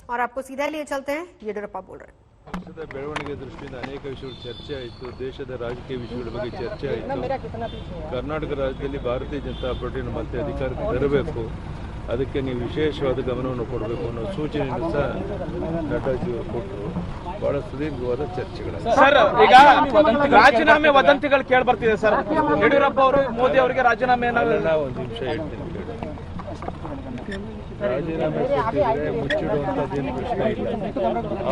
और आपको सीधा लिए चलते हैं, येडियुरप्पा बोल रहे हैं। ದೇಶದ ಬೆಳವಣಿಗೆ ದೃಷ್ಟಿಯಿಂದ ಅನೇಕ ವಿಷಯಗಳು ಚರ್ಚೆ ಆಯಿತು. ದೇಶದ ರಾಜಕೀಯ ವಿಷಯಗಳ ಬಗ್ಗೆ ಚರ್ಚೆ ಆಯಿತು. ಕರ್ನಾಟಕ ರಾಜ್ಯದಲ್ಲಿ ಭಾರತೀಯ ಜನತಾ ಪಾರ್ಟಿಯನ್ನು ಮತ್ತೆ ಅಧಿಕಾರಕ್ಕೆ ತರಬೇಕು, ಅದಕ್ಕೆ ನೀವು ವಿಶೇಷವಾದ ಗಮನವನ್ನು ಕೊಡಬೇಕು ಅನ್ನೋ ಸೂಚನೆಯನ್ನು ಸಹ ನಡ್ಡಾಜಿ ಅವರು ಕೊಟ್ಟರು. ಬಹಳ ಸುದೀರ್ಘವಾದ ಚರ್ಚೆಗಳು. ಸರ್, ಈಗ ರಾಜೀನಾಮೆ ವದಂತಿಗಳು ಕೇಳಿ ಬರ್ತಿದೆ ಸರ್. ಯಡಿಯೂರಪ್ಪ ಅವರು ಮೋದಿ ಅವರಿಗೆ ರಾಜೀನಾಮೆ ಒಂದು ನಿಮಿಷ ಹೇಳ್ತೀನಿ. ರಾಜೀನಾಮೆ ಕೊಟ್ಟಿದ್ರೆ ಮುಚ್ಚಿಡುವಂಥದ್ದೇನು ಪ್ರಶ್ನೆ ಇಲ್ಲ,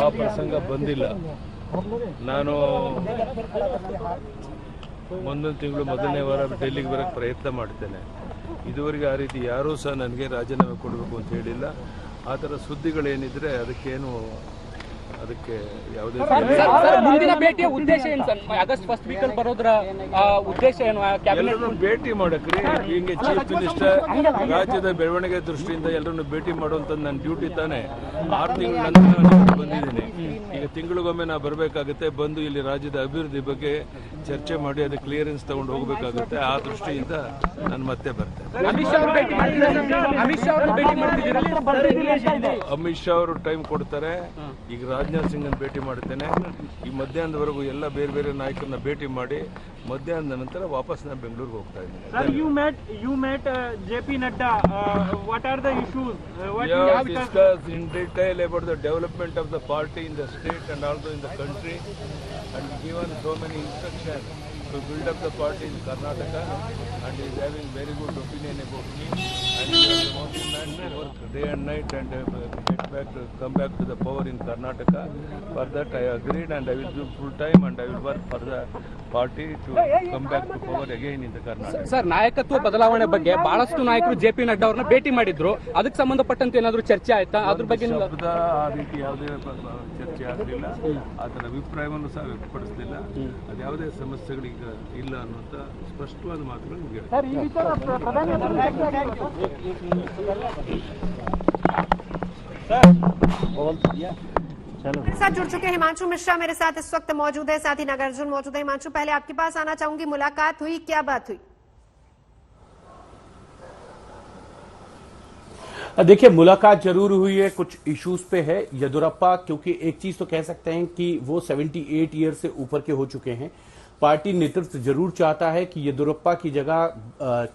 ಆ ಪ್ರಸಂಗ ಬಂದಿಲ್ಲ. ನಾನು ಮುಂದೊಂದು ತಿಂಗಳು ಮೊದಲನೇ ವಾರ ಡೆಲ್ಲಿಗೆ ಬರೋಕ್ಕೆ ಪ್ರಯತ್ನ ಮಾಡ್ತೇನೆ. ಇದುವರೆಗೆ ಆ ರೀತಿ ಯಾರೂ ಸಹ ನನಗೆ ರಾಜೀನಾಮೆ ಕೊಡಬೇಕು ಅಂತ ಹೇಳಿಲ್ಲ. ಆ ಥರ ಸುದ್ದಿಗಳೇನಿದ್ರೆ ಅದಕ್ಕೆ ಯಾವುದೇ ಮುಂದಿನ ಭೇಟಿಯ ಉದ್ದೇಶ ಏನು ಸರ್? ಆಗಸ್ಟ್ ಫಸ್ಟ್ ವೀಕಲ್ಲಿ ಬರೋದ್ರ ಉದ್ದೇಶ ಏನು? ಎಲ್ಲರನ್ನು ಭೇಟಿ ಮಾಡಕ್ರಿ, ಹಿಂಗೆ ಚೀಫ್ ಮಿನಿಸ್ಟರ್ ರಾಜ್ಯದ ಬೆಳವಣಿಗೆ ದೃಷ್ಟಿಯಿಂದ ಎಲ್ಲರನ್ನು ಭೇಟಿ ಮಾಡುವಂಥದ್ದು ನನ್ನ ಡ್ಯೂಟಿ ತಾನೆ. 6 ತಿಂಗಳ ನಂತರ ನಾನು ಬಂದಿದ್ದೀನಿ. ಈಗ ತಿಂಗಳಿಗೊಮ್ಮೆ ನಾವು ಬರಬೇಕಾಗುತ್ತೆ, ಬಂದು ಇಲ್ಲಿ ರಾಜ್ಯದ ಅಭಿವೃದ್ಧಿ ಬಗ್ಗೆ ಚರ್ಚೆ ಮಾಡಿ ಅದಕ್ಕೆ ಕ್ಲಿಯರೆನ್ಸ್ ತಗೊಂಡು ಹೋಗಬೇಕಾಗುತ್ತೆ. ಆ ದೃಷ್ಟಿಯಿಂದ ನಾನು ಮತ್ತೆ ಬರ್ತೇನೆ. ಅಮಿತ್ ಶಾ ಅವರು ಟೈಮ್ ಕೊಡ್ತಾರೆ. ಈಗ ರಾಜನಾಥ್ ಸಿಂಗ್ ಅನ್ನು ಭೇಟಿ ಮಾಡ್ತೇನೆ. ಈ ಮಧ್ಯಾಹ್ನದವರೆಗೂ ಎಲ್ಲ ಬೇರೆ ಬೇರೆ ನಾಯಕರನ್ನ ಭೇಟಿ ಮಾಡಿ ಮಧ್ಯಾಹ್ನದ ನಂತರ ವಾಪಸ್ ನಾನು ಬೆಂಗಳೂರಿಗೆ ಹೋಗ್ತಾ ಇದ್ದೀನಿ. Sir, you met JP Nadda. What are the issues? We have discussed in detail about the development of the party in the state and also in the country, and given so many instructions to build up the party in Karnataka, and he is having very good opinion about me, and he is the one man to work day and night and come back to the power in Karnataka. For that I agreed, and I will do full time, and I will work for the party to come back to power again in the Karnataka. Sir, ನಾಯಕತ್ವ ಬದಲಾವಣೆ ಬಗ್ಗೆ ಬಹಳಷ್ಟು ನಾಯಕರು JP Nadda ಅವ್ರನ್ನ ಭೇಟಿ ಮಾಡಿದ್ರು. ಅದಕ್ಕೆ ಸಂಬಂಧಪಟ್ಟಂತೆ ಏನಾದರೂ ಚರ್ಚೆ ಆಯ್ತಾ? ಅದ್ರ ಬಗ್ಗೆ ಆ ರೀತಿ ಯಾವುದೇ ಚರ್ಚೆ ಆಗಲಿಲ್ಲ. ಆತನ ಅಭಿಪ್ರಾಯವನ್ನು ಸಹ ವ್ಯಕ್ತಪಡಿಸಲಿಲ್ಲ. ಅದು ಯಾವುದೇ ಸಮಸ್ಯೆಗಳಿಗೆ ಇಲ್ಲ ಅನ್ನುವಂಥ ಸ್ಪಷ್ಟವಾದ ಮಾತುಗಳನ್ನು मेरे साथ जुड़ चुके हिमांशु मिश्रा मेरे साथ इस वक्त मौजूद है, साथ ही नागार्जुन मौजूद है। हिमांशु, पहले आपके पास आना चाहूंगी, मुलाकात हुई, क्या बात हुई? देखिए, मुलाकात जरूर हुई है, कुछ इश्यूज पे है। येदियुरप्पा, क्योंकि एक चीज तो कह सकते हैं कि वो 78 ईयर से ऊपर के हो चुके हैं। पार्टी नेतृत्व जरूर चाहता है कि येदियुरप्पा की जगह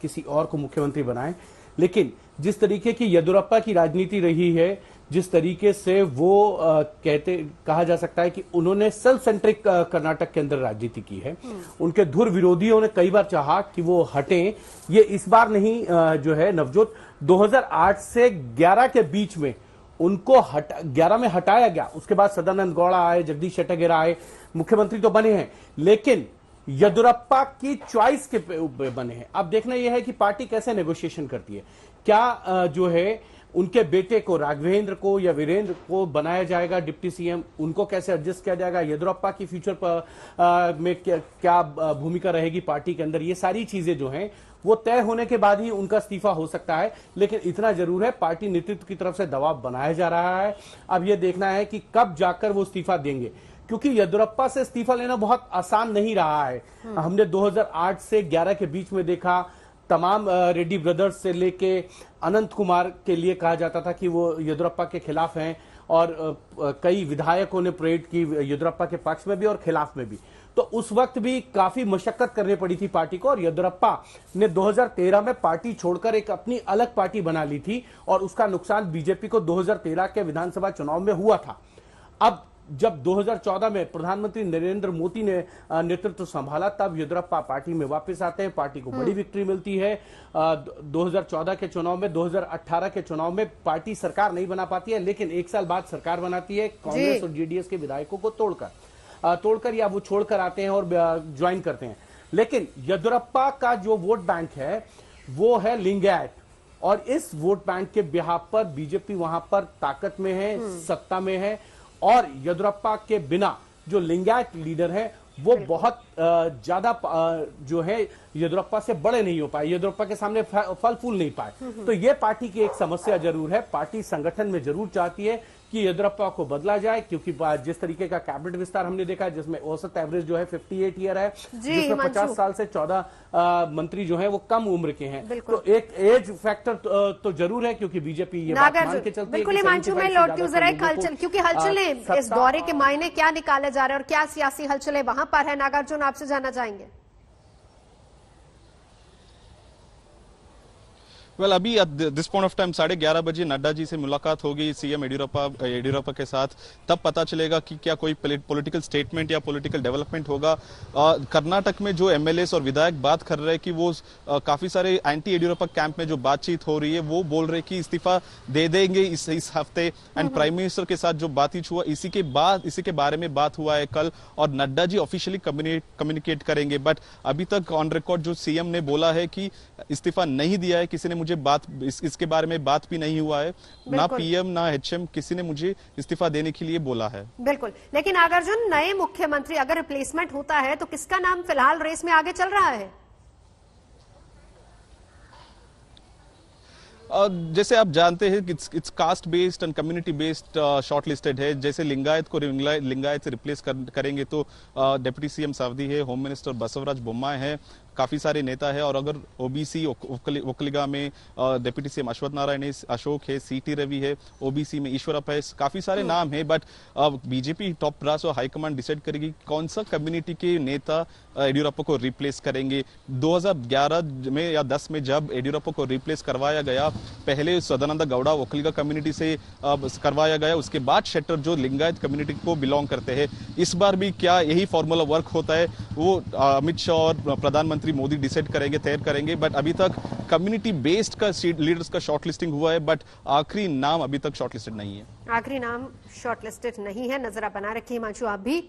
किसी और को मुख्यमंत्री बनाएं, लेकिन जिस तरीके की येदियुरप्पा की राजनीति रही है, जिस तरीके से वो कहा जा सकता है कि उन्होंने सेल्फ सेंट्रिक कर्नाटक के अंदर राजनीति की है। उनके धुर विरोधियों ने कई बार चाहा कि वो हटें। ये इस बार नहीं जो है नवजोत, 2008 से 11 के बीच में उनको 11 में हटाया गया। उसके बाद सदानंद गौड़ा आए, जगदीश शेट्टर आए, मुख्यमंत्री तो बने हैं, लेकिन येदियुरप्पा की चॉइस के बने हैं। अब देखना यह है कि पार्टी कैसे नेगोशिएशन करती है। क्या जो है उनके बेटे को, राघवेंद्र को या वीरेंद्र को बनाया जाएगा डिप्टी सीएम, उनको कैसे एडजस्ट किया जाएगा, येदियुरप्पा की फ्यूचर में क्या भूमिका रहेगी पार्टी के अंदर, ये सारी चीजें जो हैं वो तय होने के बाद ही उनका इस्तीफा हो सकता है। लेकिन इतना जरूर है, पार्टी नेतृत्व की तरफ से दबाव बनाया जा रहा है। अब यह देखना है कि कब जाकर वो इस्तीफा देंगे, क्योंकि येदियुरप्पा से इस्तीफा लेना बहुत आसान नहीं रहा है। हमने 2008 से 11 के बीच में देखा, तमाम रेड्डी ब्रदर्स से लेके अनंत कुमार के लिए कहा जाता था कि वो येदियुरप्पा के खिलाफ हैं, और कई विधायकों ने परेड की येदियुरप्पा के पक्ष में भी और खिलाफ में भी। तो उस वक्त भी काफी मशक्कत करनी पड़ी थी पार्टी को, और येदियुरप्पा ने 2013 में पार्टी छोड़कर एक अपनी अलग पार्टी बना ली थी, और उसका नुकसान बीजेपी को 2013 के विधानसभा चुनाव में हुआ था। अब जब 2014 में प्रधानमंत्री नरेंद्र मोदी ने नेतृत्व संभाला, तब येदियुरप्पा पार्टी में वापस आते हैं, पार्टी को बड़ी विक्ट्री मिलती है। 2014 के चुनाव में, 2018 के चुनाव में पार्टी सरकार नहीं बना पाती है, लेकिन एक साल बाद सरकार बनाती है कांग्रेस और जेडीएस के विधायकों को तोड़कर या वो छोड़कर आते हैं और ज्वाइन करते हैं। लेकिन येदियुरप्पा का जो वोट बैंक है वो है लिंगायत, और इस वोट बैंक के बिहाफ पर बीजेपी वहां पर ताकत में है, सत्ता में है, और येदियुरप्पा के बिना जो लिंगायत लीडर है वो बहुत ज्यादा जो है येदियुरप्पा से बड़े नहीं हो पाए, येदियुरप्पा के सामने फल फूल नहीं पाए। तो ये पार्टी की एक समस्या जरूर है। पार्टी संगठन में जरूर चाहती है कि येदियुरप्पा को बदला जाए, क्योंकि जिस तरीके का कैबिनेट विस्तार हमने देखा जिसमें औसत एवरेज जो है 58 ईयर है, जिसमें 50 साल से 14 मंत्री जो है वो कम उम्र के हैं। तो एक एज फैक्टर तो जरूर है, क्योंकि बीजेपी ये बात मान के चलती है। बिल्कुल हिमांशु, में लौटती हूँ जरा एक हलचल, क्योंकि हलचलें इस दौरे के मायने क्या निकाले जा रहे हैं और क्या सियासी हलचलें वहां पर है, नागार्जुन आपसे जानना चाहेंगे। वेल अभी at this point of time 11:30 बजे नड्डा जी से मुलाकात होगी सीएम येडियुरप्पा के साथ, तब पता चलेगा कि क्या कोई पॉलिटिकल स्टेटमेंट या पॉलिटिकल डेवलपमेंट होगा। कर्नाटक में जो एमएलएस और विधायक बात कर रहे हैं कि वो काफी सारे एंटी येडियुरप्पा कैंप में जो बातचीत हो रही है वो बोल रहे कि इस्तीफा दे देंगे इस हफ्ते। एंड प्राइम मिनिस्टर के साथ जो बातचीत हुआ इसी के बारे में बात हुआ है कल, और नड्डा जी ऑफिशियली कम्युनिकेट करेंगे। बट अभी तक ऑन रिकॉर्ड जो सीएम ने बोला है कि इस्तीफा नहीं दिया है, किसी ने मुझे इसके बारे में बात भी नहीं हुआ है, ना पीएम ना एचएम किसी ने मुझे इस्तीफा देने के लिए बोला है। बिल्कुल, लेकिन नागार्जुन नए मुख्यमंत्री अगर रिप्लेसमेंट होता है तो किसका नाम फिलहाल रेस में आगे चल रहा है? जैसे आप जानते हैं कि it's caste based and community based short listed है। जैसे लिंगायत से रिप्लेस करेंगे तो डिप्टी सीएम सावधी है, होम मिनिस्टर बसवराज बोम्माई है, काफी सारे नेता है। और अगर ओबीसी ओकलिगा में डिप्टी सीएम अश्वत्थ नारायण है, अशोक है, सीटी रवि है, ओबीसी में ईश्वरप्पा है, काफी सारे नाम है। बट बीजेपी टॉप ब्रास और हाईकमांड डिसाइड करेगी कौन सा कम्युनिटी के नेता येडियुरप्पा को रिप्लेस करेंगे। 2011 में या 10 में जब येडियुरप्पा को रिप्लेस करवाया गया, पहले सदानंद गौड़ा ओकलिगा कम्युनिटी से करवाया गया, उसके बाद शेट्टर जो लिंगायत कम्युनिटी को बिलोंग करते हैं। इस बार भी क्या यही फॉर्मूला वर्क होता है वो अमित शाह और प्रधानमंत्री मोदी डिसाइड करेंगे, तय करेंगे। बट अभी तक कम्युनिटी बेस्ड का लीडर्स का शॉर्टलिस्टिंग हुआ है, बट आखिरी नाम अभी तक शॉर्टलिस्टेड नहीं है। आखिरी नाम शॉर्टलिस्टेड नहीं है, नजर बना रखिए हिमांशु आप भी।